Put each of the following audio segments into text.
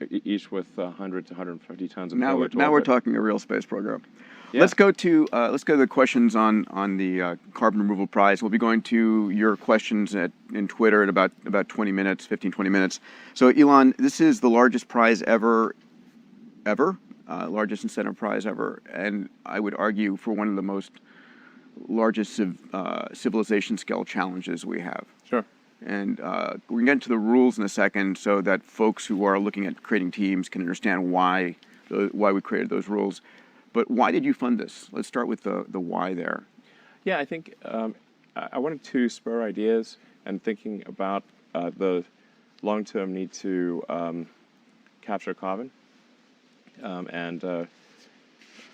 each with 100 to 150 tons of now payload. Now we're talking a real space program. Yeah. Let's go to the questions on the carbon removal prize. We'll be going to your questions in Twitter in about 20 minutes, 15-20 minutes. So Elon, this is the largest prize ever, largest incentive prize ever, and I would argue for one of the most largest civilization scale challenges we have. Sure. And we can get into the rules in a second so that folks who are looking at creating teams can understand why we created those rules. But why did you fund this? Let's start with the why there. Yeah, I think I wanted to spur ideas and thinking about the long-term need to capture carbon. You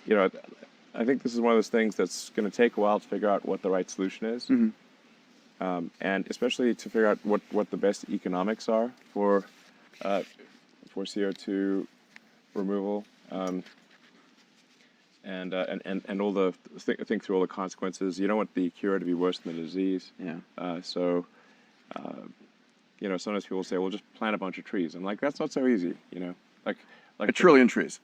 know, I think this is one of those things that's going to take a while to figure out what the right solution is. Mm-hmm. And especially to figure out what the best economics are for CO2 removal, and all the think through all the consequences. You don't want the cure to be worse than the disease. Yeah. You know, sometimes people say, "Well, just plant a bunch of trees." I'm like, that's not so easy. You know, like a trillion trees.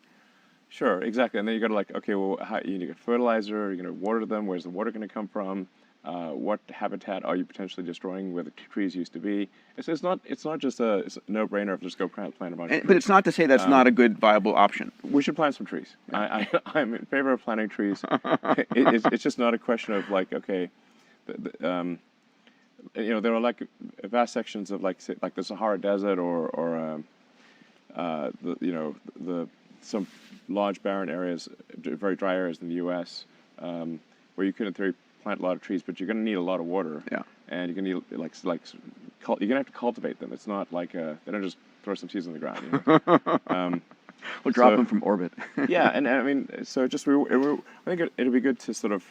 Sure, exactly. And then you got to like, okay, well, how you need to get fertilizer. You're going to water them. Where's the water going to come from? What habitat are you potentially destroying where the trees used to be? It's not just a no-brainer if just go plant a bunch of trees. But it's not to say that's not a good viable option. We should plant some trees. Yeah. I'm in favor of planting trees. It's just not a question of like, okay, you know, there are like vast sections of like the Sahara Desert or some large barren areas, very dry areas in the U.S. Where you could in theory plant a lot of trees, but you're going to need a lot of water. Yeah. And you're going to need you're going to have to cultivate them. It's not like they don't just throw some seeds on the ground. You know? We'll drop them from orbit. Yeah, and I mean, so just I think it'd be good to sort of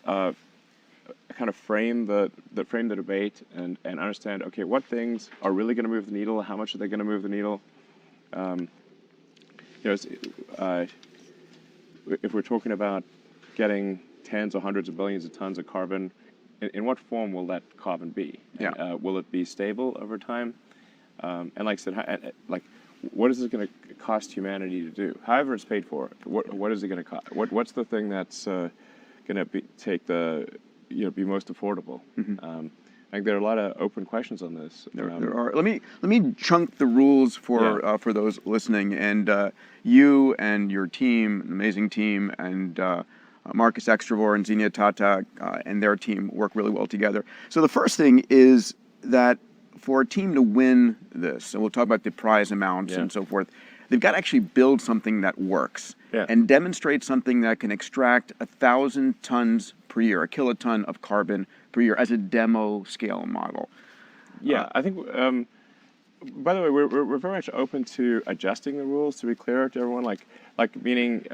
kind of frame the debate and understand, okay, what things are really going to move the needle? How much are they going to move the needle? You know, if we're talking about getting tens or hundreds of billions of tons of carbon, in what form will that carbon be? Yeah. Will it be stable over time? And like I said, what is it going to cost humanity to do? However it's paid for, what is it going to cost? What's the thing that's going to be most affordable? Mm-hmm. I think there are a lot of open questions on this. There are. Let me chunk the rules for those listening, and you and your team, an amazing team, and Marcus Extravor and Xenia Tata and their team work really well together. So the first thing is that for a team to win this, and we'll talk about the prize amounts and so forth, they've got to actually build something that works and demonstrate something that can extract 1,000 tons per year, a kiloton of carbon per year as a demo scale model. Yeah, I think, by the way, we're very much open to adjusting the rules, to be clear to everyone, like meaning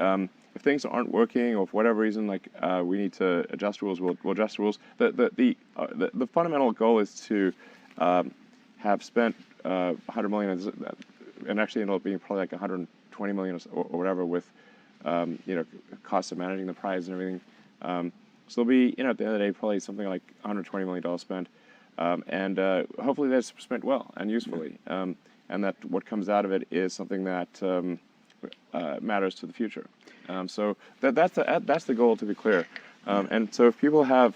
if things aren't working or for whatever reason, like we need to adjust rules, we'll adjust rules. The fundamental goal is to have spent 100 million, and actually ended up being probably like 120 million or whatever with costs of managing the prize and everything. So it'll be, at the end of the day, probably something like $120 million spent, and hopefully that's spent well and usefully, and that what comes out of it is something that matters to the future. So that's the goal, to be clear. And so if people have,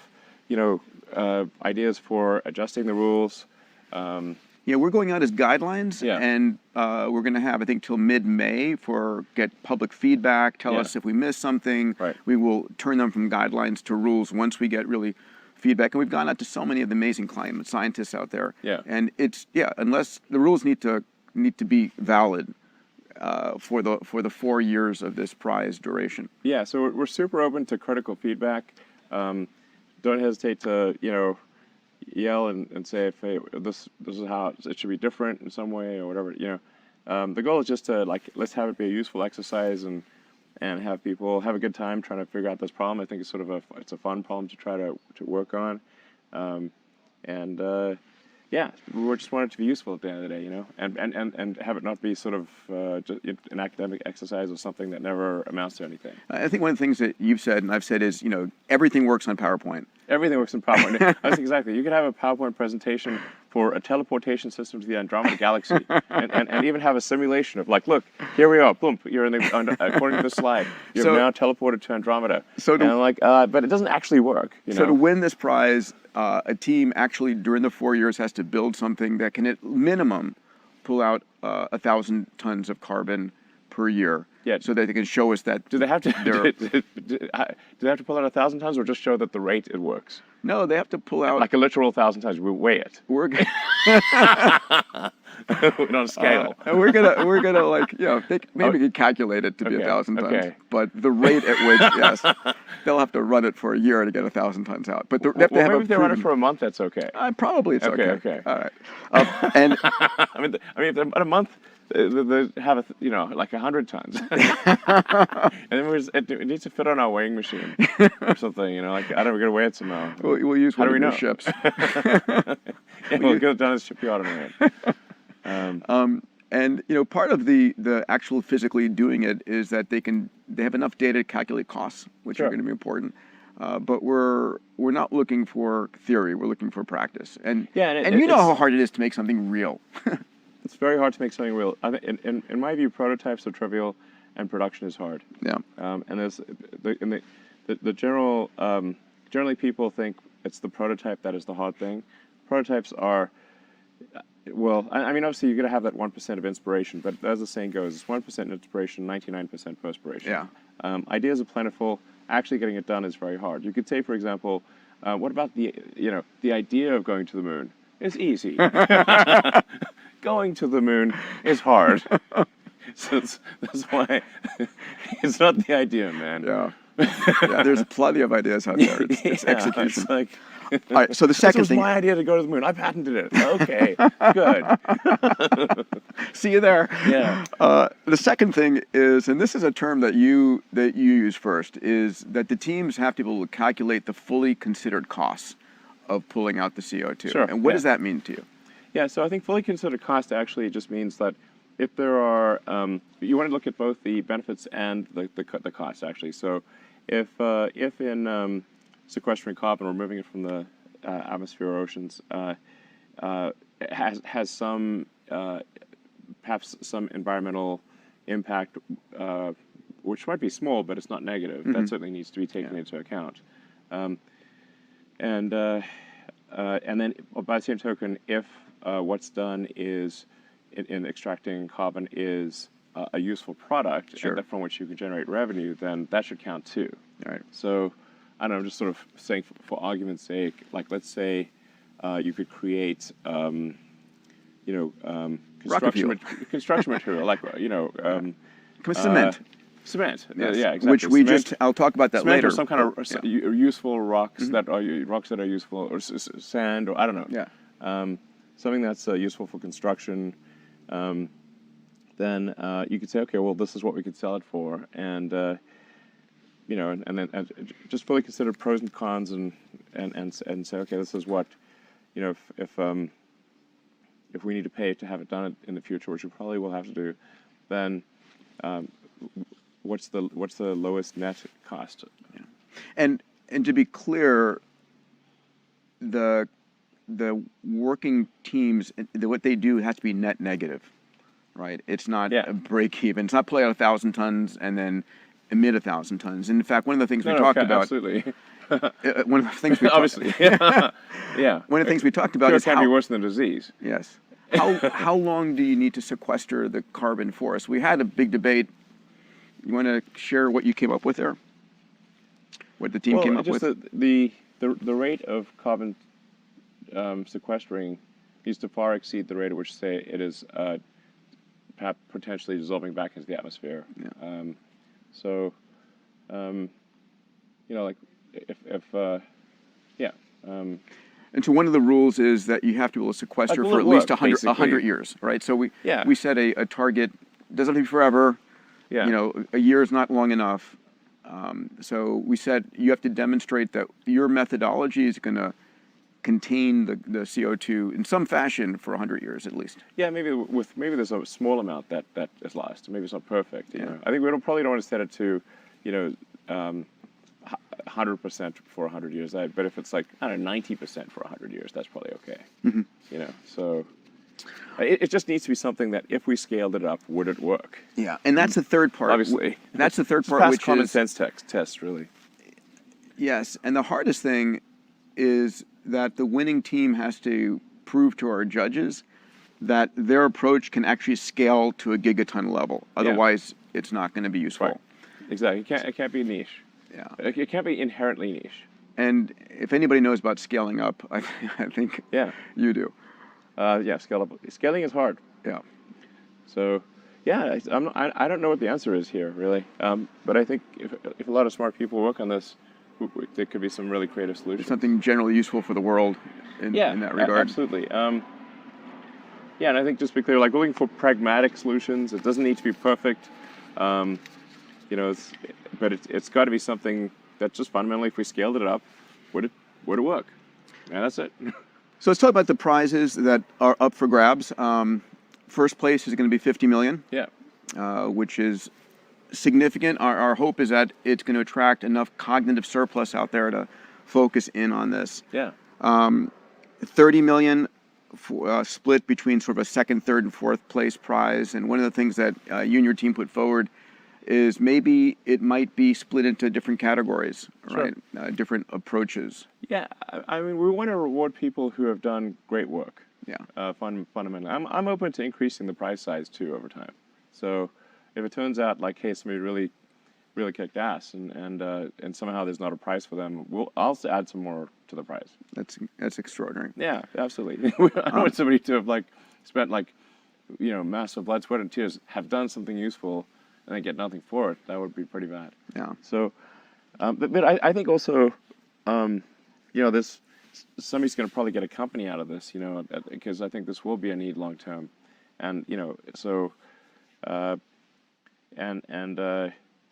ideas for adjusting the rules. We're going out as guidelines, and we're going to have, I think, till mid-May get public feedback, tell us if we missed something. Right. We will turn them from guidelines to rules once we get really feedback. And we've gone out to so many of the amazing climate scientists out there. Yeah. And it's, unless the rules need to be valid for the 4 years of this prize duration. Yeah, so we're super open to critical feedback. Don't hesitate to, yell and say, if hey, this is how it should be different in some way or whatever. The goal is just to let's have it be a useful exercise and have people have a good time trying to figure out this problem. I think it's sort of it's a fun problem to try to work on, we just want it to be useful at the end of the day, and have it not be sort of just an academic exercise or something that never amounts to anything. I think one of the things that you've said and I've said is, everything works on PowerPoint. Everything works in PowerPoint. That's exactly. You could have a PowerPoint presentation for a teleportation system to the Andromeda Galaxy, and even have a simulation of like, look, here we are, boom, you're in the according to the slide, you're now teleported to Andromeda. But it doesn't actually work. You know? So to win this prize, a team actually during the 4 years has to build something that can at minimum pull out 1,000 tons of carbon per year. Yeah. So that they can show us that. Do they have to? Do they have to pull out 1,000 tons, or just show that the rate it works? No, they have to pull out like a literal 1,000 tons. We weigh it. We're on a scale. And we're gonna like maybe we could calculate it to be 1,000 tons. Okay. But the rate at which they'll have to run it for a year to get 1,000 tons out. But they have to have maybe if they run it for a month, that's okay. Probably it's okay. Okay. All right. And I mean, if in a month. They have like 100 tons, and then it needs to fit on our weighing machine or something. Like I don't know, we're gonna weigh it somehow. We'll use one of your ships. We'll get it down to the shipyard in a minute. And part of the actual physically doing it is that they have enough data to calculate costs, which are going to be important. But we're not looking for theory. We're looking for practice. And you know how hard it is to make something real. It's very hard to make something real. I think, in my view, prototypes are trivial, and production is hard. Yeah. And there's the general generally people think it's the prototype that is the hard thing. Prototypes are, well, I mean, obviously you're gonna have that 1% of inspiration, but as the saying goes, it's 1% inspiration, 99% perspiration. Yeah. Ideas are plentiful. Actually getting it done is very hard. You could say, for example, what about the idea of going to the moon? It's easy. Going to the moon is hard. So that's why it's not the idea, man. Yeah. There's plenty of ideas out there. It's execution. It's like, all right, so the second this was thing. my idea to go to the moon. I patented it. Okay, good. See you there. Yeah. The second thing is, and this is a term that you use first, is that the teams have to be able to calculate the fully considered costs of pulling out the CO2. Sure. And what does that mean to you? Yeah, so I think fully considered cost actually just means that if there are, you want to look at both the benefits and the costs actually. So if in sequestering carbon, removing it from the atmosphere or oceans, has some perhaps some environmental impact, which might be small, but it's not negative. Mm-hmm. That certainly needs to be taken into account. And then by the same token, if what's done is in extracting carbon is a useful product from which you can generate revenue, then that should count too. All right. So I don't know, I'm just sort of saying for argument's sake, like let's say you could create, construction material, like cement. Cement. Yes. Yeah, exactly. Which I'll talk about that later. Or some kind of useful rocks that are useful, or sand, or I don't know. Yeah. Something that's useful for construction. Then you could say, okay, well, this is what we could sell it for, and then just fully consider pros and cons, and say, okay, this is what, if we need to pay to have it done in the future, which we probably will have to do, then what's the lowest net cost? Yeah. And to be clear, the working teams, what they do has to be net negative, right? It's not a break even. It's not pull out 1,000 tons and then emit 1,000 tons. In fact, one of the things we talked about. Absolutely. One of the things we obviously. Yeah. One of the things we talked about is how it can be worse than a disease. Yes. How long do you need to sequester the carbon for us? We had a big debate. You want to share what you came up with there? What the team came up with? The rate of carbon sequestering needs to far exceed the rate at which, say, it is perhaps potentially dissolving back into the atmosphere. Yeah. And so one of the rules is that you have to be able to sequester for at least 100 years, right? So we set a target. Doesn't have to be forever. Yeah. A year is not long enough. So we said you have to demonstrate that your methodology is going to contain the CO2 in some fashion for 100 years at least. Yeah, maybe there's a small amount that is lost. Maybe it's not perfect. I think we probably don't want to set it to, 100% for 100 years. But if it's like, I don't know, 90% for 100 years, that's probably okay. You know, so it just needs to be something that if we scaled it up, would it work? Yeah, and that's the third part. Obviously. That's the third part, Fast which common is sense test, really. yes, and the hardest thing is that the winning team has to prove to our judges that their approach can actually scale to a gigaton level. Otherwise, it's not going to be useful. Right. Exactly. It can't be niche. Yeah. It can't be inherently niche. And if anybody knows about scaling up, I think you do. Yeah, scaling is hard. Yeah. So, yeah, I don't know what the answer is here, really. But I think if a lot of smart people work on this, there could be some really creative solutions. Something generally useful for the world in that regard. Absolutely. Yeah, and I think just to be clear, like we're looking for pragmatic solutions. It doesn't need to be perfect. You know, but it's got to be something that just fundamentally, if we scaled it up, would it work? And that's it. So let's talk about the prizes that are up for grabs. First place is going to be 50 million. Yeah. Which is significant. Our hope is that it's going to attract enough cognitive surplus out there to focus in on this. Yeah. 30 million split between sort of a second, third, and fourth place prize. And one of the things that you and your team put forward is maybe it might be split into different categories, right? Different approaches. Yeah, I mean, we want to reward people who have done great work. Yeah. Fundamentally, I'm open to increasing the prize size too over time. So if it turns out like, hey, somebody really kicked ass, and somehow there's not a prize for them, I'll add some more to the prize. That's extraordinary. Yeah, absolutely. I don't want somebody to have like spent like, you know, massive blood, sweat, and tears, have done something useful, and then get nothing for it. That would be pretty bad. Yeah. So, but I think also, you know, somebody's going to probably get a company out of this, you know, because I think this will be a need long term, and you know, so, so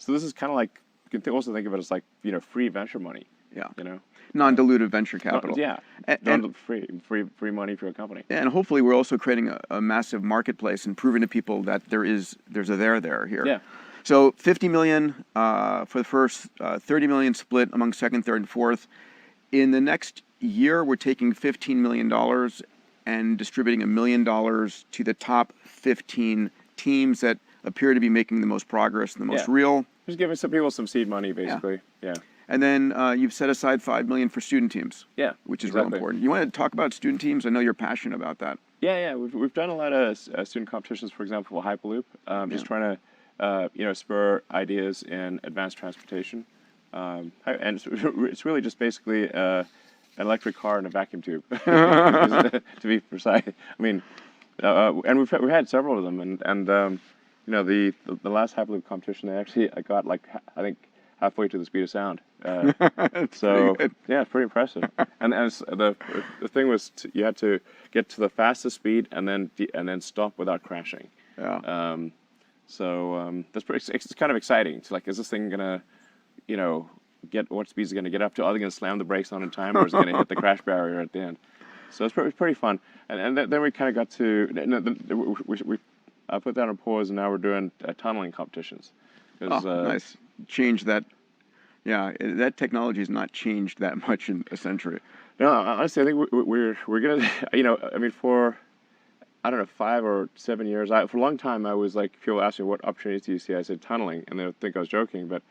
this is kind of like, you can also think of it as like, you know, free venture money. Yeah. You know. Non-dilutive venture capital. Yeah. And free money for a company. And hopefully we're also creating a massive marketplace and proving to people that there's a there here. Yeah. So 50 million for the first, 30 million split among second, third, and fourth. In the next year, we're taking $15 million and distributing $1 million to the top 15 teams that appear to be making the most progress and the most real. Just giving some people some seed money, basically. Yeah. And then you've set aside $5 million for student teams. Yeah. Which is real important. You want to talk about student teams? I know you're passionate about that. Yeah. We've done a lot of student competitions, for example, Hyperloop. Just trying to you know, spur ideas in advanced transportation. And it's really just basically an electric car and a vacuum tube, to be precise. I mean, and we've had several of them, and you know, the last Hyperloop competition, I got like, I think, halfway to the speed of sound. So yeah, it's pretty impressive. And the thing was, you had to get to the fastest speed and then stop without crashing. Yeah. That's it's kind of exciting. It's like, is this thing gonna, you know, what speed is it gonna get up to? Are they gonna slam the brakes on in time, or is it gonna hit the crash barrier at the end? So it's pretty fun. And then we kind of got to, we put that on pause, and now we're doing tunneling competitions. Nice. Change that. Yeah, that technology has not changed that much in a century. No, honestly, I think we're gonna, you know, I mean, for, I don't know, 5 or 7 years, for a long time, I was like, people asked me, what opportunities do you see? I said tunneling, and they would think I was joking, but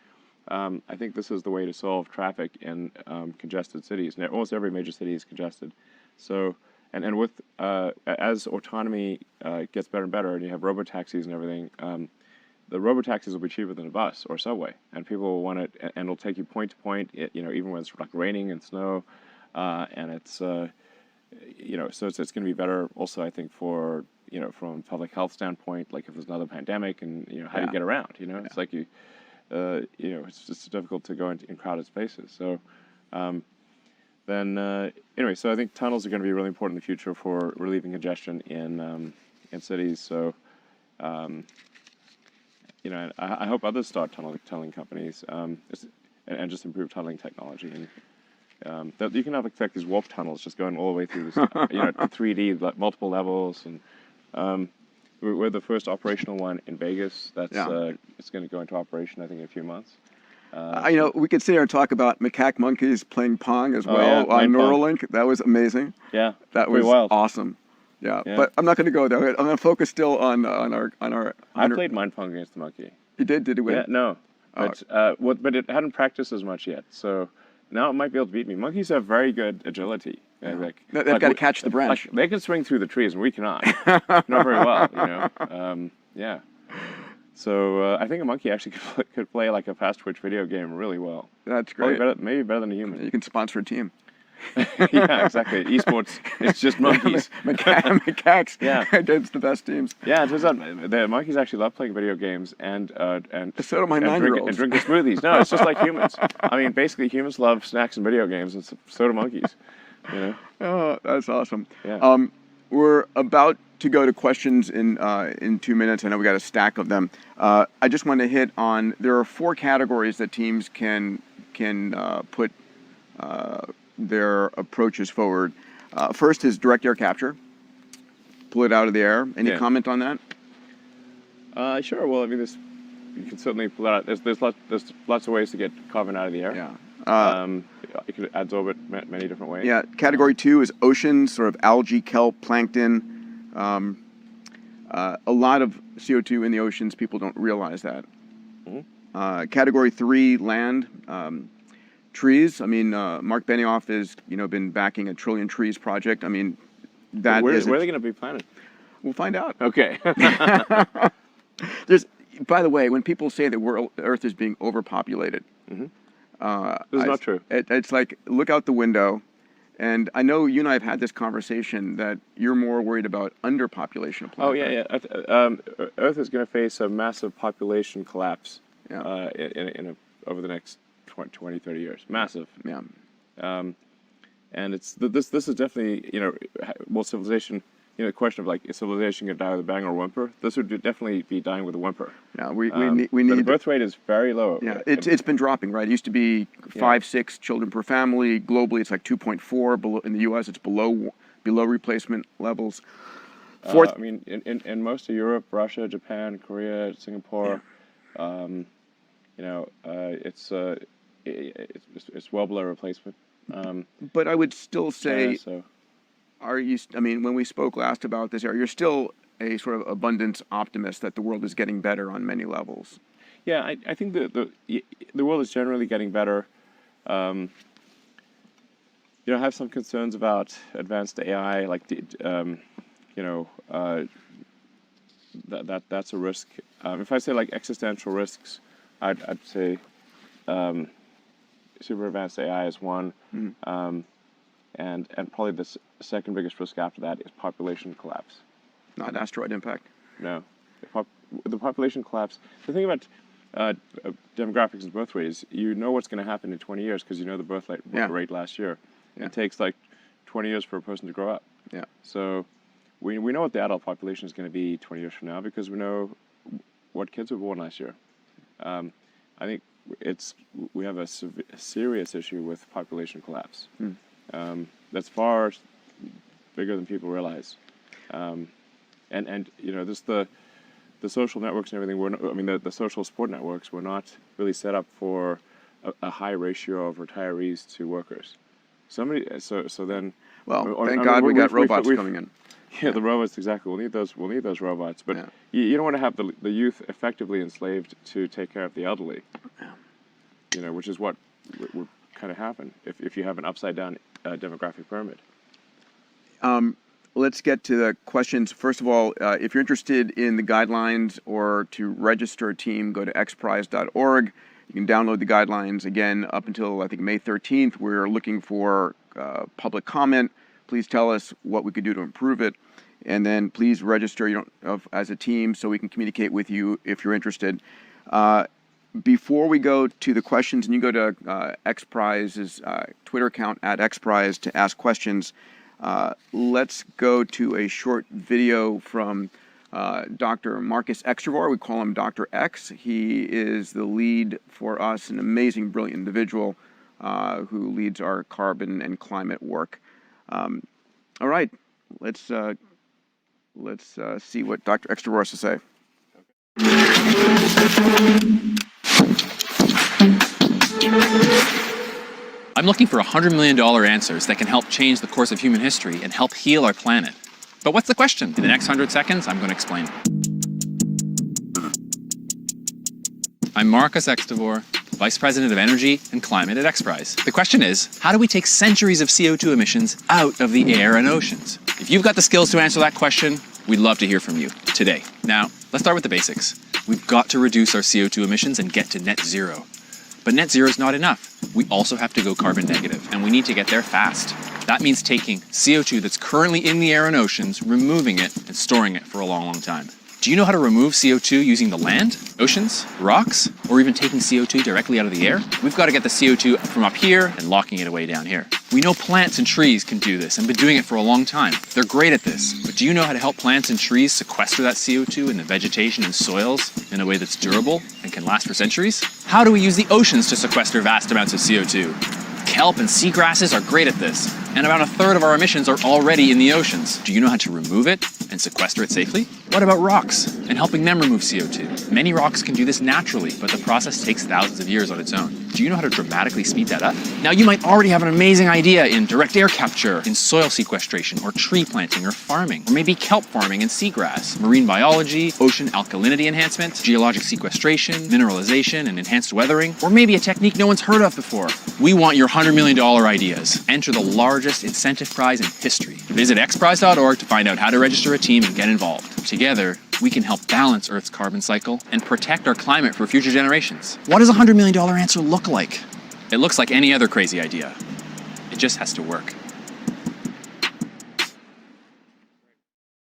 I think this is the way to solve traffic in congested cities. And almost every major city is congested. So, and with, as autonomy gets better and better, and you have robo-taxis and everything, the robo-taxis will be cheaper than a bus or subway, and people will want it, and it'll take you point to point, you know, even when it's like raining and snow, and it's, you know, so it's going to be better also, I think, for, you know, from a public health standpoint, like if there's another pandemic, and, you know, how do you get around, you know? It's like you know, it's just difficult to go in crowded spaces. So anyway, so I think tunnels are going to be really important in the future for relieving congestion in cities. So you know, I hope others start tunneling companies, and just improve tunneling technology. And that you can have like these warp tunnels just going all the way through this, you know, 3D, like multiple levels. And we're the first operational one in Vegas. That's it's going to go into operation, I think, in a few months. We could sit here and talk about macaque monkeys playing Pong as well on Neuralink. That was amazing. Yeah, that was wild. Awesome. Yeah, but I'm not going to go there. I'm going to focus still on our. I played mind Pong against the monkey. You did? Did it win? Yeah, no, but but it hadn't practiced as much yet, so now it might be able to beat me. Monkeys have very good agility. Yeah. They've got to catch the branch. They can swing through the trees, and we cannot. Not very well, yeah. So I think a monkey actually could play like a fast twitch video game really well. That's great. Maybe better than a human. You can sponsor a team. Yeah, exactly. Esports, it's just monkeys. Macaques. Yeah, it's the best teams. Yeah, it turns out the monkeys actually love playing video games and so do my 9-year-olds. And drinking smoothies. No, it's just like humans. I mean, basically humans love snacks and video games, and so do monkeys. Oh, that's awesome. Yeah. We're about to go to questions in 2 minutes. I know we got a stack of them. I just want to hit on, there are 4 categories that teams can put their approaches forward. First is direct air capture. Pull it out of the air. Any comment on that? Sure. Well, I mean, you can certainly pull it out. There's lots of ways to get carbon out of the air. Yeah. You could adsorb it many different ways. Yeah. Category 2 is oceans, sort of algae, kelp, plankton. A lot of CO2 in the oceans. People don't realize that. Mm-hmm. Category 3, land. Trees. I mean, Mark Benioff has been backing a 1 trillion trees project. I mean, where are they going to be planted? We'll find out. Okay. By the way, when people say that Earth is being overpopulated, this is not true. It's like, look out the window, and I know you and I have had this conversation that you're more worried about underpopulation of planet. Oh yeah. Earth is going to face a massive population collapse. Yeah. Over the next 20, 30 years. Massive. Yeah. And this is definitely, will civilization, the question of like, is civilization going to die with a bang or a whimper? This would definitely be dying with a whimper. Yeah, we need. The birth rate is very low. Yeah, it's been dropping, right? It used to be 5-6 children per family. Globally, it's like 2.4. Below, in the U.S., it's below replacement levels. I mean, in most of Europe, Russia, Japan, Korea, Singapore, it's well below replacement. But I would still say, when we spoke last about this, you're still a sort of abundance optimist that the world is getting better on many levels. Yeah, I think the world is generally getting better. I have some concerns about advanced AI, like that's a risk. If I say like existential risks, I'd say super advanced AI is one, and probably the second biggest risk after that is population collapse. Not asteroid impact. No, the population collapse. The thing about demographics and birth rate is you know what's going to happen in 20 years because you know the birth rate last year. Yeah. It takes like 20 years for a person to grow up. Yeah. So we know what the adult population is going to be 20 years from now because we know what kids were born last year. I think we have a serious issue with population collapse. That's far bigger than people realize. This the social networks and everything. The social support networks were not really set up for a high ratio of retirees to workers. So then. Well, thank God we got robots coming in. Yeah, the robots, exactly. We'll need those robots, but you don't want to have the youth effectively enslaved to take care of the elderly. Yeah. Which is what would kind of happen if you have an upside down demographic pyramid. Let's get to the questions. First of all, if you're interested in the guidelines or to register a team, go to XPRIZE.org. You can download the guidelines. Again, up until I think May 13th, we're looking for public comment. Please tell us what we could do to improve it. And then please register as a team so we can communicate with you if you're interested. Before we go to the questions, and you go to XPRIZE's Twitter account @XPRIZE to ask questions, let's go to a short video from Dr. Marcus Extravor. We call him Dr. X. He is the lead for us, an amazing, brilliant individual who leads our carbon and climate work. All right, let's see what Dr. Extravor has to say. I'm looking for $100 million answers that can help change the course of human history and help heal our planet. But what's the question? In the next 100 seconds, I'm going to explain. I'm Marcus Extavor, Vice President of Energy and Climate at XPRIZE. The question is, how do we take centuries of CO2 emissions out of the air and oceans? If you've got the skills to answer that question, we'd love to hear from you today. Now, let's start with the basics. We've got to reduce our CO2 emissions and get to net zero. But net zero is not enough. We also have to go carbon negative, and we need to get there fast. That means taking CO2 that's currently in the air and oceans, removing it, and storing it for a long, long time. Do you know how to remove CO2 using the land, oceans, rocks, or even taking CO2 directly out of the air? We've got to get the CO2 from up here and locking it away down here. We know plants and trees can do this and been doing it for a long time. They're great at this, but do you know how to help plants and trees sequester that CO2 in the vegetation and soils in a way that's durable and can last for centuries? How do we use the oceans to sequester vast amounts of CO2? Kelp and seagrasses are great at this, and about 1/3 of our emissions are already in the oceans. Do you know how to remove it and sequester it safely? What about rocks and helping them remove CO2? Many rocks can do this naturally, but the process takes thousands of years on its own. Do you know how to dramatically speed that up? Now, you might already have an amazing idea in direct air capture, in soil sequestration, or tree planting or farming, or maybe kelp farming and seagrass, marine biology, ocean alkalinity enhancement, geologic sequestration, mineralization, and enhanced weathering, or maybe a technique no one's heard of before. We want your $100 million ideas. Enter the largest incentive prize in history. Visit xprize.org to find out how to register a team and get involved. Together, we can help balance Earth's carbon cycle and protect our climate for future generations. What does a $100 million answer look like? It looks like any other crazy idea. It just has to work.